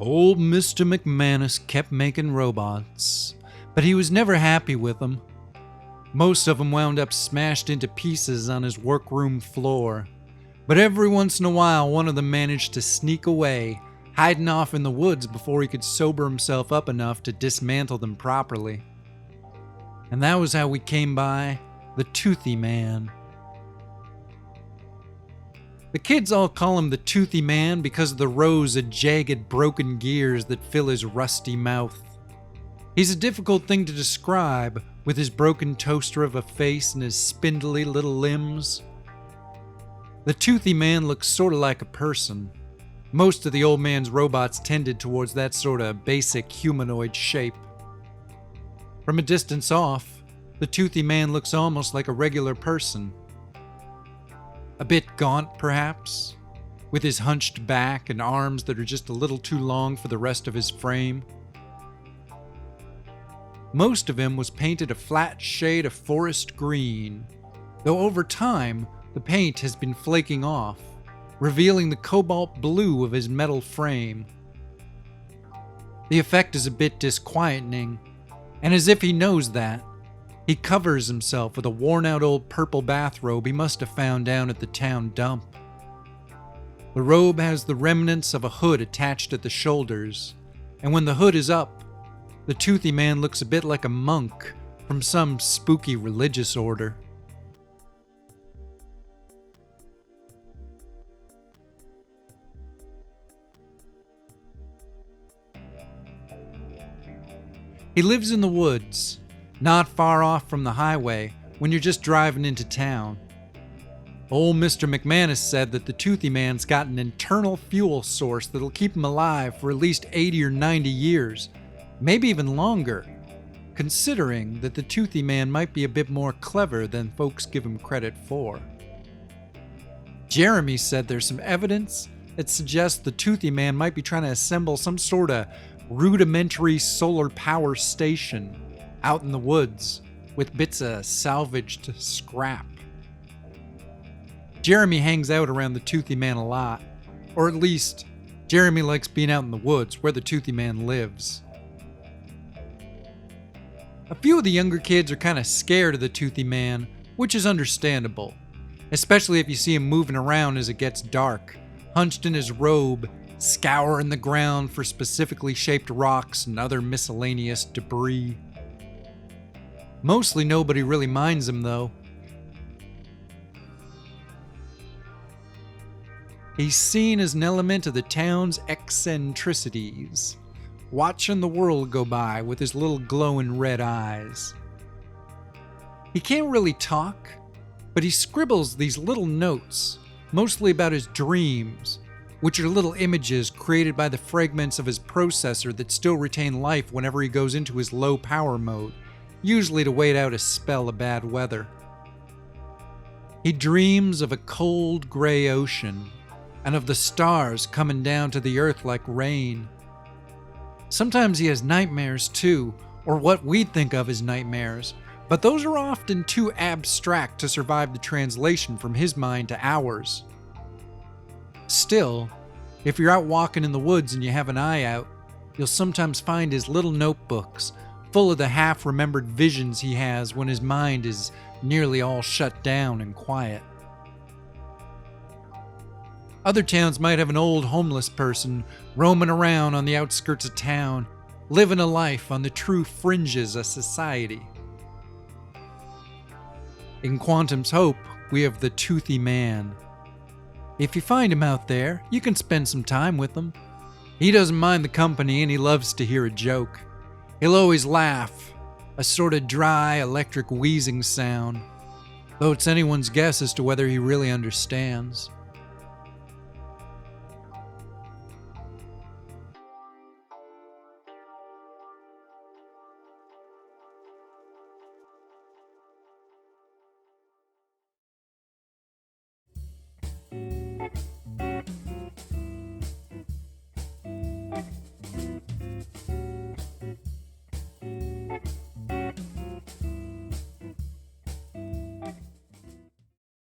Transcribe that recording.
Old Mr. McManus kept making robots, but he was never happy with them. Most of them wound up smashed into pieces on his workroom floor, but every once in a while one of them managed to sneak away, hiding off in the woods before he could sober himself up enough to dismantle them properly. And that was how we came by the Toothy Man. The kids all call him the Toothy Man because of the rows of jagged, broken gears that fill his rusty mouth. He's a difficult thing to describe, with his broken toaster of a face and his spindly little limbs. The Toothy Man looks sorta like a person. Most of the old man's robots tended towards that sorta basic humanoid shape. From a distance off, the Toothy Man looks almost like a regular person. A bit gaunt, perhaps, with his hunched back and arms that are just a little too long for the rest of his frame. Most of him was painted a flat shade of forest green, though over time the paint has been flaking off, revealing the cobalt blue of his metal frame. The effect is a bit disquieting, and as if he knows that, he covers himself with a worn-out old purple bathrobe he must have found down at the town dump. The robe has the remnants of a hood attached at the shoulders, and when the hood is up, the Toothy Man looks a bit like a monk from some spooky religious order. He lives in the woods, not far off from the highway when you're just driving into town. Old Mr. McManus said that the Toothy Man's got an internal fuel source that'll keep him alive for at least 80 or 90 years, maybe even longer, considering that the Toothy Man might be a bit more clever than folks give him credit for. Jeremy said there's some evidence that suggests the Toothy Man might be trying to assemble some sort of rudimentary solar power station out in the woods with bits of salvaged scrap. Jeremy hangs out around the Toothy Man a lot, or at least Jeremy likes being out in the woods where the Toothy Man lives. A few of the younger kids are kind of scared of the Toothy Man, which is understandable, especially if you see him moving around as it gets dark, hunched in his robe, scouring the ground for specifically shaped rocks and other miscellaneous debris. Mostly nobody really minds him, though. He's seen as an element of the town's eccentricities, watching the world go by with his little glowing red eyes. He can't really talk, but he scribbles these little notes, mostly about his dreams, which are little images created by the fragments of his processor that still retain life whenever he goes into his low power mode, usually to wait out a spell of bad weather. He dreams of a cold gray ocean, and of the stars coming down to the earth like rain. Sometimes he has nightmares too, or what we'd think of as nightmares, but those are often too abstract to survive the translation from his mind to ours. Still, if you're out walking in the woods and you have an eye out, you'll sometimes find his little notebooks full of the half-remembered visions he has when his mind is nearly all shut down and quiet. Other towns might have an old homeless person roaming around on the outskirts of town, living a life on the true fringes of society. In Quantum's Hope, we have the Toothy Man. If you find him out there, you can spend some time with him. He doesn't mind the company and he loves to hear a joke. He'll always laugh, a sort of dry electric wheezing sound, though it's anyone's guess as to whether he really understands.